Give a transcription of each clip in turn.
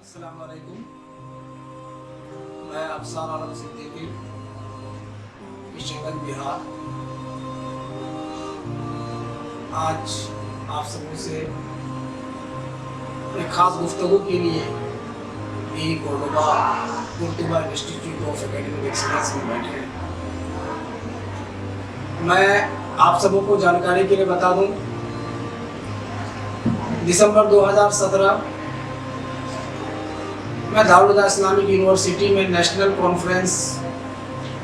अस्सलाम वालेकुम। मैं अफसार आलम सिद्दीकी, किशनगंज, बिहार। आज आप सबों से एक ख़ास गुफ्तगू के लिए भी कुर्तुबा इंस्टीट्यूट ऑफ एकेडमिक एक्सीलेंस में बैठे हैं। मैं आप सबों को जानकारी के लिए बता दूं, दिसंबर 2017 मैं दारुल हुदा इस्लामिक यूनिवर्सिटी में नेशनल कॉन्फ्रेंस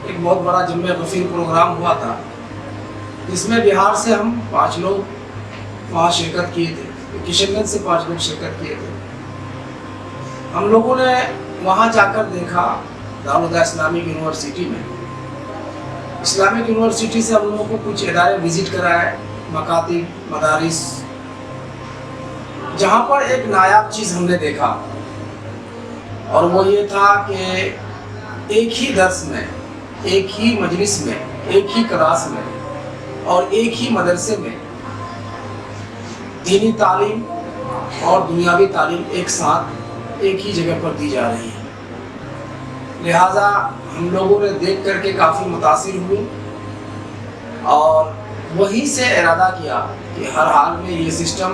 एक बहुत बड़ा जम्मे गफीर प्रोग्राम हुआ था, जिसमें बिहार से हम 5 लोग वहाँ शिरकत किए थे। किशनगंज से 5 लोग शिरकत किए थे। हम लोगों ने वहाँ जाकर देखा दारुल हुदा इस्लामिक यूनिवर्सिटी में, इस्लामिक यूनिवर्सिटी से हम लोगों को कुछ इदारे विज़िट कराए, मकातिब, मदारिस, जहाँ पर एक नायाब चीज़ हमने देखा, और वो ये था कि एक ही दर्स में, एक ही मजलिस में, एक ही क्लास में और एक ही मदरसे में दीनी तालीम और दुनियावी तालीम एक साथ एक ही जगह पर दी जा रही है। लिहाजा हम लोगों ने देख करके काफ़ी मुतासिर हुए और वहीं से इरादा किया कि हर हाल में ये सिस्टम,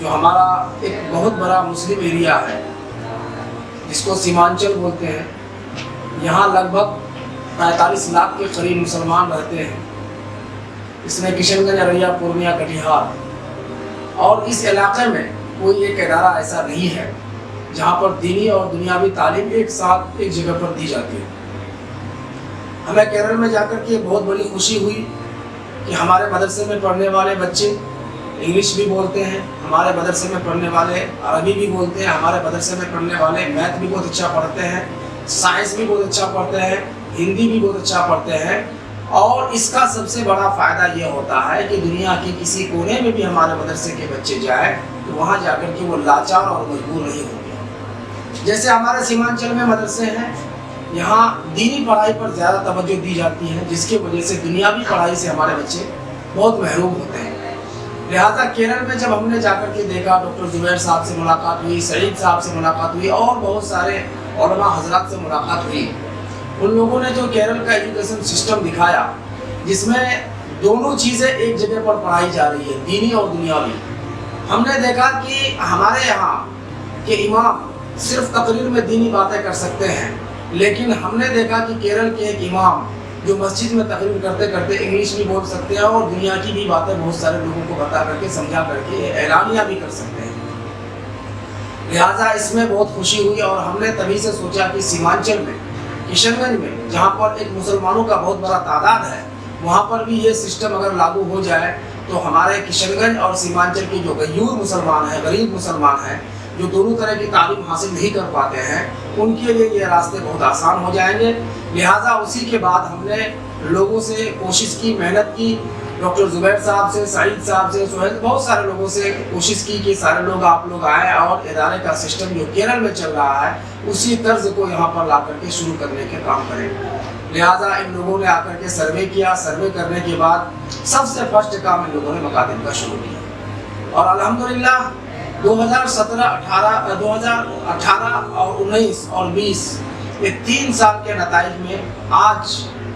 जो हमारा एक बहुत बड़ा मुस्लिम एरिया है जिसको सीमांचल बोलते हैं, यहाँ लगभग 45 लाख के करीब मुसलमान रहते हैं। इसमें किशनगंज, अररिया, पूर्णिया, कटिहार, और इस इलाके में कोई एक इदारा ऐसा नहीं है जहाँ पर दीनी और दुनियावी तालीम एक साथ एक जगह पर दी जाती है। हमें केरल में जाकर के बहुत बड़ी खुशी हुई कि हमारे मदरसे में पढ़ने वाले बच्चे इंग्लिश भी बोलते हैं, हमारे मदरसे में पढ़ने वाले अरबी भी बोलते हैं, हमारे मदरसे में पढ़ने वाले मैथ भी बहुत अच्छा पढ़ते हैं, साइंस भी बहुत अच्छा पढ़ते हैं, हिंदी भी बहुत अच्छा पढ़ते हैं। और इसका सबसे बड़ा फ़ायदा ये होता है कि दुनिया के किसी कोने में भी हमारे मदरसे के बच्चे जाए तो वहाँ जाकर के वो लाचार और मजबूर नहीं होंगे। जैसे हमारे सीमांचल में मदरसे हैं, यहाँ दीनी पढ़ाई पर ज़्यादा तवज्जो दी जाती है, जिसकी वजह से दुनियावी पढ़ाई से हमारे बच्चे बहुत महरूम होते हैं। लिहाजा केरल में जब हमने जाकर के देखा, डॉक्टर जुबैर साहब से मुलाकात हुई, सईद साहब से मुलाकात हुई और बहुत सारे उलमा हजरात से मुलाकात हुई, उन लोगों ने जो केरल का एजुकेशन सिस्टम दिखाया, जिसमें दोनों चीज़ें एक जगह पर पढ़ाई जा रही है, दीनी और दुनियावी। हमने देखा कि हमारे यहाँ के इमाम सिर्फ तकरीर में दीनी बातें कर सकते हैं, लेकिन हमने देखा कि केरल के एक इमाम जो मस्जिद में तकरीर करते करते इंग्लिश भी बोल सकते हैं और दुनिया की भी बातें बहुत सारे लोगों को बता करके, समझा करके ऐलानिया भी कर सकते हैं। लिहाजा इसमें बहुत खुशी हुई और हमने तभी से सोचा कि सीमांचल में, किशनगंज में, जहाँ पर एक मुसलमानों का बहुत बड़ा तादाद है, वहाँ पर भी ये सिस्टम अगर लागू हो जाए तो हमारे किशनगंज और सीमांचल के जो गयूर मुसलमान हैं, गरीब मुसलमान हैं, जो दोनों तरह की तालीम हासिल नहीं कर पाते हैं, उनके लिए ये रास्ते बहुत आसान हो जाएंगे। लिहाजा उसी के बाद हमने लोगों से कोशिश की, मेहनत की, डॉक्टर जुबैर साहब से, सईद साहब से, सुहेल, बहुत सारे लोगों से कोशिश की कि सारे लोग आप लोग आए और इदारे का सिस्टम जो केरल में चल रहा है उसी तर्ज को यहाँ पर ला करके शुरू करने के काम करें। लिहाजा इन लोगों ने आकर के सर्वे किया। सर्वे करने के बाद सबसे फर्स्ट काम इन लोगों ने मकातिब का शुरू किया और अल्हम्दुलिल्लाह 2018 और 19 और 20 ये 3 साल के नताइज में आज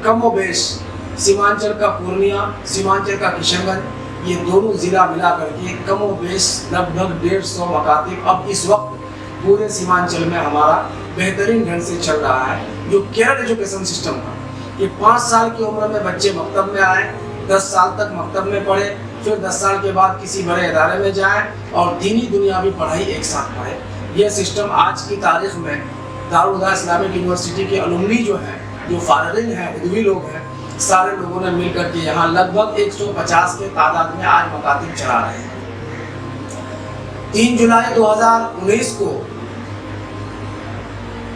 कम व बेश सीमांचल का पूर्णिया, सीमांचल का किशनगंज, ये दोनों ज़िला मिला करके कम व बेश लगभग 150 मकातिब अब इस वक्त पूरे सीमांचल में हमारा बेहतरीन ढंग से चल रहा है। जो केरल एजुकेशन सिस्टम था, ये 5 साल की उम्र में बच्चे मकतब में आए, 10 साल तक मकतब में पढ़े, फिर 10 साल के बाद किसी बड़े इदारे में जाएं और दीनी दुनियावी पढ़ाई एक साथ पढ़े। ये सिस्टम आज की तारीख में दारुल हुदा इस्लामिक यूनिवर्सिटी के अलुमनी जो हैं, जो फारिगिन हैं, उदवी लोग हैं, सारे लोगों ने मिल करके यहाँ लगभग 150 के तादाद में आज मकातिब चला रहे हैं। 3 जुलाई 2019 को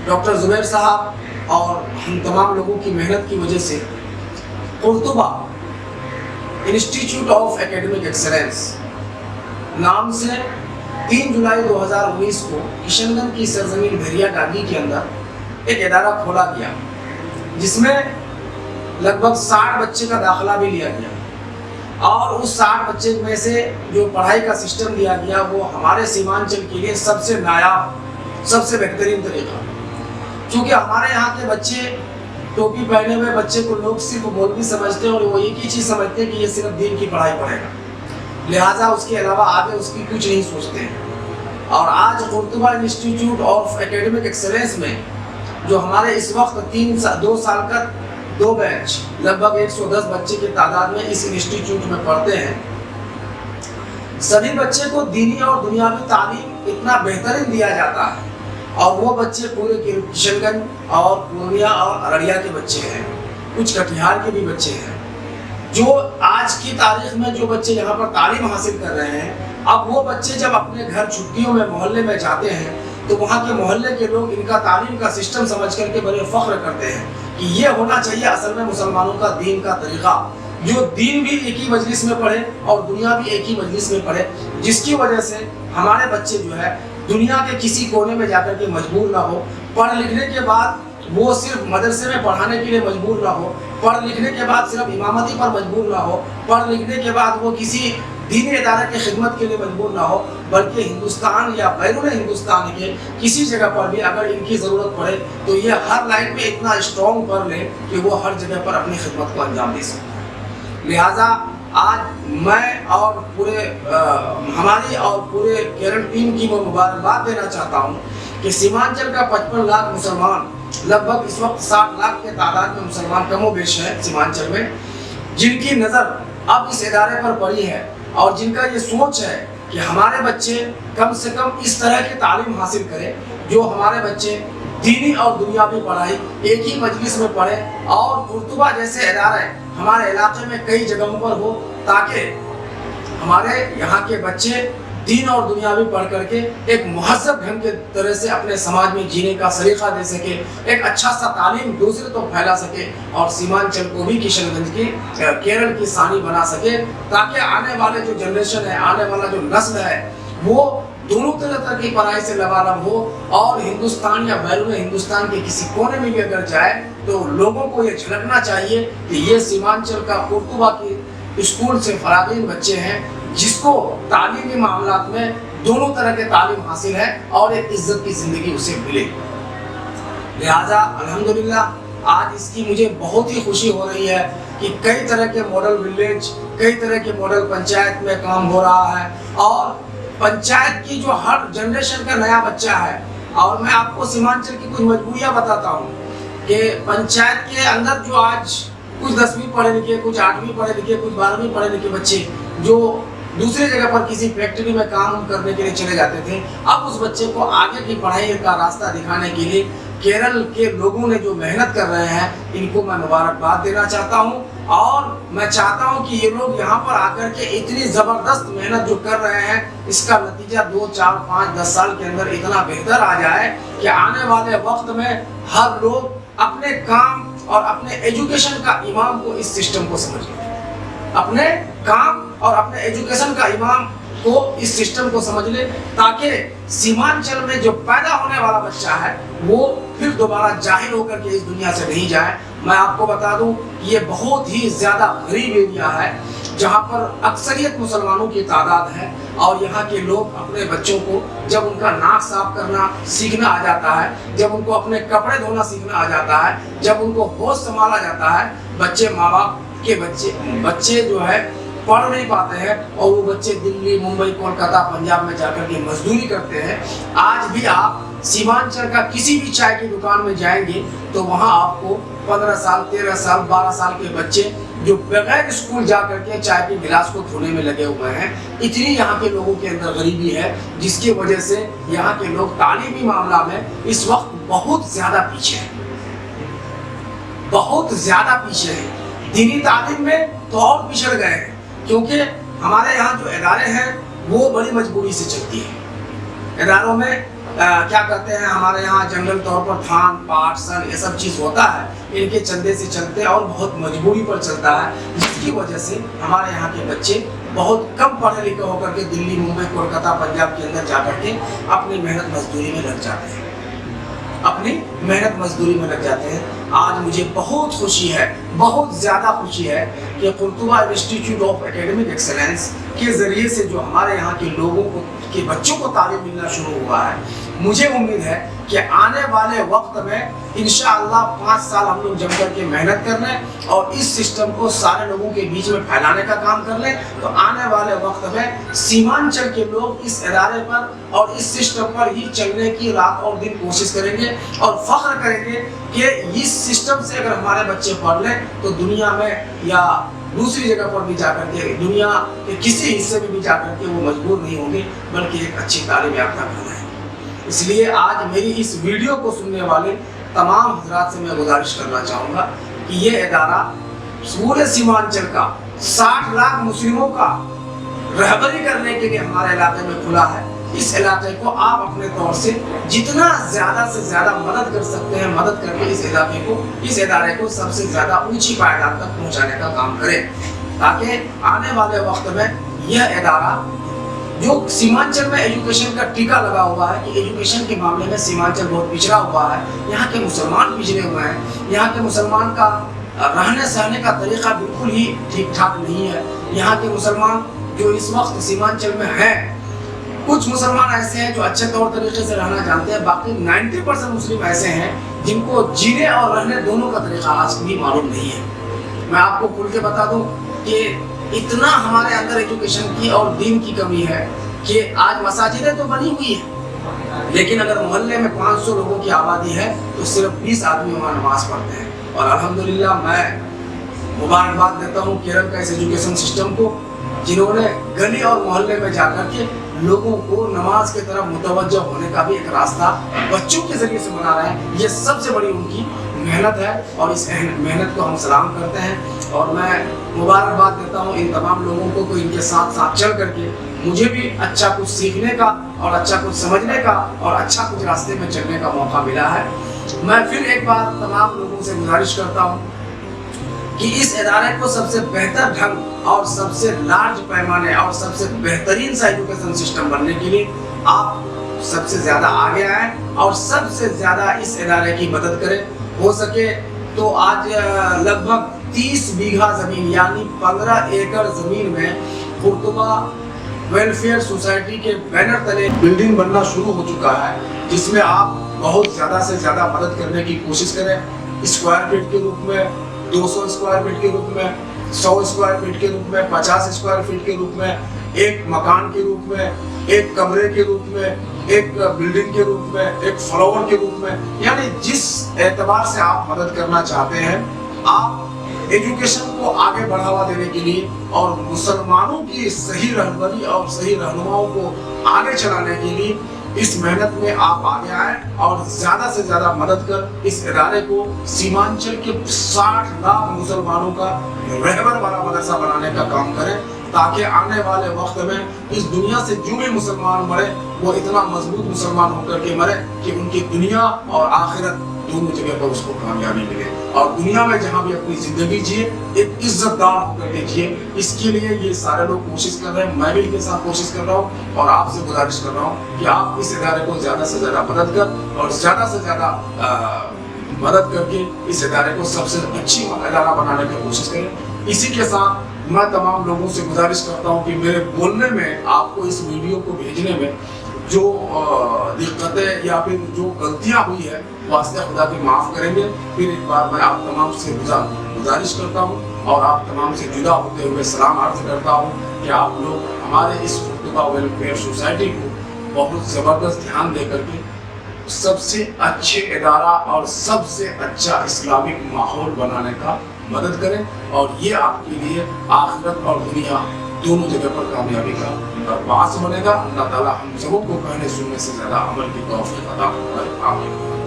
डॉक्टर जुबैर साहब और हम तमाम लोगों की मेहनत की वजह से कुर्तुबा इंस्टीट्यूट ऑफ एकेडमिक एक्सीलेंस नाम से 3 जुलाई 2019 को किशनगंज की सरजमीन भेरिया डागी के अंदर एक इदारा खोला गया, जिसमें लगभग 60 बच्चे का दाखिला भी लिया गया और उस 60 बच्चे में से जो पढ़ाई का सिस्टम दिया गया वो हमारे सीमांचल के लिए सबसे नायाब سب سے بہترین طریقہ، کیونکہ ہمارے یہاں کے بچے ٹوپی پہنے ہوئے بچے کو لوگ صرف مولوی سمجھتے ہیں اور وہ ایک ہی چیز سمجھتے ہیں کہ یہ صرف دین کی پڑھائی پڑھے گا، لہٰذا اس کے علاوہ آگے اس کی کچھ نہیں سوچتے ہیں۔ اور آج قرطبہ انسٹیٹیوٹ آف اکیڈمک ایکسلنس میں جو ہمارے اس وقت 2 سال کا 2 بیچ لگ بھگ 110 بچے کی تعداد میں اس انسٹیٹیوٹ میں پڑھتے ہیں، سبھی بچے کو دینی اور دنیاوی تعلیم اتنا بہترین دیا جاتا ہے، اور وہ بچے پورے کشن گنج اور پورنیہ اور ارڑیا کے بچے ہیں، کچھ کٹیہار کے بھی بچے ہیں، جو آج کی تاریخ میں جو بچے یہاں پر تعلیم حاصل کر رہے ہیں، اب وہ بچے جب اپنے گھر چھٹیوں میں محلے میں جاتے ہیں تو وہاں کے محلے کے لوگ ان کا تعلیم کا سسٹم سمجھ کر کے بڑے فخر کرتے ہیں کہ یہ ہونا چاہیے اصل میں مسلمانوں کا دین کا طریقہ، جو دین بھی ایک ہی مجلس میں پڑھے اور دنیا بھی ایک ہی مجلس میں پڑھے، جس کی وجہ سے ہمارے بچے جو ہے دنیا کے کسی کونے میں جا کر کے مجبور نہ ہو، پڑھ لکھنے کے بعد وہ صرف مدرسے میں پڑھانے کے لیے مجبور نہ ہو، پڑھ لکھنے کے بعد صرف امامتی پر مجبور نہ ہو، پڑھ لکھنے کے بعد وہ کسی دینی ادارے کی خدمت کے لیے مجبور نہ ہو، بلکہ ہندوستان یا بیرون ہندوستان کے کسی جگہ پر بھی اگر ان کی ضرورت پڑے تو یہ ہر لائن میں اتنا اسٹرانگ پڑھ لیں کہ وہ ہر جگہ پر اپنی خدمت کو انجام دے سکیں۔ لہٰذا آج میں اور ہماری اور پورے کیرل ٹیم کی میں مبارکباد دینا چاہتا ہوں کہ سیمانچل کا 55 لاکھ مسلمان، لگ بھگ اس وقت 60 لاکھ کے تعداد میں مسلمان کم و بیش ہے سیمانچل میں، جن کی نظر اب اس ادارے پر پڑی ہے اور جن کا یہ سوچ ہے کہ ہمارے بچے کم سے کم اس طرح کی تعلیم حاصل کریں جو ہمارے بچے دینی اور دنیاوی پڑھائی ایک ہی مجلس میں پڑھیں، اور قرطبہ جیسے ادارے ہمارے علاقے میں کئی جگہوں پر ہو تاکہ ہمارے یہاں کے بچے دین اور دنیاوی پڑھ کر کے ایک مہذب ڈھنگ کے طرح سے اپنے سماج میں جینے کا سلیقہ دے سکے، ایک اچھا سا تعلیم دوسرے تو پھیلا سکے اور سیمانچل کو بھی کشن گنج کی کیرل کی ثانی بنا سکے، تاکہ آنے والے جو جنریشن ہے، آنے والا جو نسل ہے، وہ دونوں طرح کی پڑھائی سے لبالب ہو، اور ہندوستان یا بیرون ہندوستان کے کسی کونے میں بھی اگر جائے تو لوگوں کو یہ جھلکنا چاہیے کہ یہ سیمانچل کا قرطبہ کی اسکول سے فراغین بچے ہیں جس کو تعلیمی معاملات میں دونوں طرح کے تعلیم حاصل ہے اور ایک عزت کی زندگی اسے ملے۔ لہٰذا الحمدللہ آج اس کی مجھے بہت ہی خوشی ہو رہی ہے کہ کئی طرح کے ماڈل ولیج، کئی طرح کے ماڈل پنچایت میں کام ہو رہا ہے، اور پنچایت کی جو ہر جنریشن کا نیا بچہ ہے، اور میں آپ کو سیمانچل کی کچھ مجبوریاں بتاتا ہوں کہ پنچایت کے اندر جو آج کچھ 10ویں پڑھے لکھے، کچھ 8ویں پڑھے لکھے، کچھ 12ویں پڑھے لکھے بچے جو دوسری جگہ پر کسی فیکٹری میں کام کرنے کے لیے چلے جاتے تھے، اب اس بچے کو آگے کی پڑھائی کا راستہ دکھانے کے لیے کیرل کے لوگوں نے جو محنت کر رہے ہیں ان کو میں مبارکباد دینا چاہتا ہوں، اور میں چاہتا ہوں کہ یہ لوگ یہاں پر آ کر کے اتنی زبردست محنت جو کر رہے ہیں اس کا نتیجہ 2، 4، 5، 10 سال کے اندر اتنا بہتر آ جائے کہ آنے والے وقت میں ہر لوگ اپنے کام اور اپنے ایجوکیشن کا امام کو اس سسٹم کو سمجھ لیں، اپنے کام اور اپنے ایجوکیشن کا امام کو اس سسٹم کو سمجھ لے، تاکہ سیمانچل میں جو پیدا ہونے والا بچہ ہے وہ پھر دوبارہ جاہل ہو کر کے اس دنیا سے نہیں جائے۔ میں آپ کو بتا دوں کہ یہ بہت ہی زیادہ غریب ایریا ہے جہاں پر اکثریت مسلمانوں کی تعداد ہے، اور یہاں کے لوگ اپنے بچوں کو جب ان کا ناک صاف کرنا سیکھنا آ جاتا ہے، جب ان کو اپنے کپڑے دھونا سیکھنا آ جاتا ہے، جب ان کو ہوش سنبھالا جاتا ہے، بچے ماں باپ کے بچے جو ہے پڑھ نہیں پاتے ہیں، اور وہ بچے دلی، ممبئی، کولکاتہ، پنجاب میں جا کر کے مزدوری کرتے ہیں۔ آج بھی آپ سیمانچل کا کسی بھی چائے کی دکان میں جائیں گے تو وہاں آپ کو 15 سال، 13 سال، 12 سال کے بچے جو بغیر اسکول جا کر کے چائے کے گلاس کو دھونے میں لگے ہوئے ہیں۔ اتنی یہاں کے لوگوں کے اندر غریبی ہے جس کی وجہ سے یہاں کے لوگ تعلیمی معاملہ میں اس وقت بہت زیادہ پیچھے ہیں، بہت زیادہ پیچھے ہیں۔ دینی تعلیم میں تو اور پچھڑ گئے ہیں، کیونکہ ہمارے یہاں جو ادارے ہیں وہ بڑی مجبوری سے چلتی ہیں۔ اداروں میں کیا کرتے ہیں، ہمارے یہاں جنرل طور پر تھان، پاٹ، سن، یہ سب چیز ہوتا ہے، ان کے چندے سے چلتے اور بہت مجبوری پر چلتا ہے، جس کی وجہ سے ہمارے یہاں کے بچے بہت کم پڑھے لکھے ہو کر کے دلی، ممبئی، کولکاتہ، پنجاب کے اندر جا کر کے اپنی محنت مزدوری میں لگ جاتے ہیں، اپنی محنت مزدوری میں لگ جاتے ہیں۔ آج مجھے بہت خوشی ہے، بہت زیادہ خوشی ہے کہ قرطبہ انسٹیٹیوٹ آف اکیڈمک ایکسلنس کے ذریعے سے جو ہمارے یہاں کے لوگوں کو کے بچوں کو تعلیم ملنا شروع ہوا ہے، मुझे उम्मीद है कि आने वाले वक्त में इंशाअल्लाह 5 साल हम लोग जम कर के मेहनत कर लें और इस सिस्टम को सारे लोगों के बीच में फैलाने का काम कर लें, तो आने वाले वक्त में सीमांचल के लोग इस इदारे पर और इस सिस्टम पर ही चलने की रात और दिन कोशिश करेंगे और फख्र करेंगे कि इस सिस्टम से अगर हमारे बच्चे पढ़ लें तो दुनिया में या दूसरी जगह पर भी जाकर के, दुनिया के किसी हिस्से में भी जाकर के वो मजबूर नहीं होंगे, बल्कि एक अच्छी तालीम याफ्ता करना है। इसलिए आज मेरी इस वीडियो को सुनने वाले तमाम हजरात से मैं गुजारिश करना चाहूँगा कि ये इदारा पूरे सीमांचल का 60 लाख मुस्लिमों का रहबरी करने के लिए हमारे इलाके में खुला है। इस इलाके को आप अपने तौर से जितना ज़्यादा से ज़्यादा मदद कर सकते हैं, मदद करके इस इदारे को सबसे ज़्यादा ऊंची पायदान तक पहुँचाने का काम करें, ताकि आने वाले वक्त में यह इदारा जो सीमांचल में एजुकेशन का टीका लगा हुआ है कि एजुकेशन के मामले में सीमांचल बहुत पिछड़ा हुआ है, यहाँ के मुसलमान पिछड़े हुए हैं, यहाँ के मुसलमान का रहने सहने का तरीका बिल्कुल ही ठीक ठाक नहीं है। यहाँ के मुसलमान जो इस वक्त सीमांचल में हैं, कुछ मुसलमान ऐसे हैं जो अच्छे तौर तरीके से रहना जानते हैं, बाकी 90% मुस्लिम ऐसे हैं जिनको जीने और रहने दोनों का तरीका आज भी मालूम नहीं है। मैं आपको खुल के बता दूं कि इतना हमारे अंदर एजुकेशन की और दीन की कमी है कि आज मसाजिदें तो बनी हुई है, लेकिन अगर मोहल्ले में 500 लोगों की आबादी है तो सिर्फ 20 आदमी वहाँ नमाज पढ़ते हैं। और अल्हम्दुलिल्लाह मैं मुबारकबाद देता हूँ केरल का इस एजुकेशन सिस्टम को, जिन्होंने गली और मोहल्ले में जाकर के लोगों को नमाज की तरफ मुतवज्जह होने का भी एक रास्ता बच्चों के जरिए से बना रहे हैं। ये सबसे बड़ी उनकी मेहनत है और इस मेहनत को हम सलाम करते हैं। और मैं मुबारकबाद देता हूँ इन तमाम लोगों को इनके साथ साथ चल करके मुझे भी अच्छा कुछ सीखने का और अच्छा कुछ समझने का और अच्छा कुछ रास्ते में चलने का मौका मिला है। मैं फिर एक बार तमाम लोगों से गुजारिश करता हूँ कि इस इदारे को सबसे बेहतर ढंग और सबसे लार्ज पैमाने और सबसे बेहतरीन सा एजुकेशन सिस्टम बनने के लिए आप सबसे ज़्यादा आगे आए और सबसे ज़्यादा इस इदारे की मदद करें। हो सके तो आज लगभग 30 बीघा ज़मीन यानी 15 एकड़ ज़मीन में कुर्तुबा वेलफेयर सोसाइटी के बैनर तले बिल्डिंग बनना शुरू हो चुका है, जिसमें आप बहुत ज़्यादा से ज़्यादा मदद करने की कोशिश करें। स्क्वायर फीट के रूप में, 200 स्क्वायर फीट के रूप में, 100 स्क्वायर फीट के रूप में, 50 स्क्वायर फीट के रूप में, एक मकान के रूप में, एक कमरे के रूप में, एक बिल्डिंग के रूप में, एक फ्लावर के रूप में, यानी जिस एतबार से आप मदद करना चाहते हैं, आप एजुकेशन को आगे बढ़ावा देने के लिए और मुसलमानों की सही रहनुमाई और सही रहनुमाओं को आगे चलाने के लिए इस मेहनत में आप आगे आए और ज़्यादा से ज़्यादा मदद कर इस इदारे को सीमांचल के 60 लाख मुसलमानों का रहबर वाला मदरसा बनाने का काम करें, ताकि आने वाले वक्त में इस दुनिया से जो भी मुसलमान मरे वो इतना मजबूत मुसलमान होकर के मरे कि उनकी दुनिया और आखिरत दोनों जगह पर उसको कामयाबी मिले और दुनिया में जहाँ भी अपनी ज़िंदगी जिए एक इज्जतदार होकर के जिए। इसके लिए ये सारे लोग कोशिश कर रहे हैं, मैं भी इनके साथ कोशिश कर रहा हूँ और आपसे गुजारिश कर रहा हूँ कि आप इस इदारे को ज़्यादा से ज़्यादा मदद कर और ज़्यादा से ज़्यादा मदद करके इस इदारे को सबसे अच्छी इदारा बनाने की कोशिश करें। इसी के साथ मैं तमाम लोगों से गुजारिश करता हूँ कि मेरे बोलने में, आपको इस वीडियो को भेजने में जो दिक्कतें या फिर जो गलतियाँ हुई है वास्ते खुदा की माफ़ करेंगे। फिर एक बार मैं आप तमाम से गुजारिश करता हूँ और आप तमाम से जुदा होते हुए सलाम अर्ज करता हूँ कि आप लोग हमारे इस कुर्तुबा वेलफेयर सोसाइटी को बहुत ज़बरदस्त ध्यान दे करके सबसे अच्छे इदारा और सबसे अच्छा इस्लामिक माहौल बनाने का मदद करें और ये आपके लिए आखिरत और दुनिया दोनों जगह पर कामयाबी का बास बनेगा। अल्लाह ताला हम सबों को कहने सुनने से ज़्यादा अमल की तौफीक अता फरमाए। आमीन।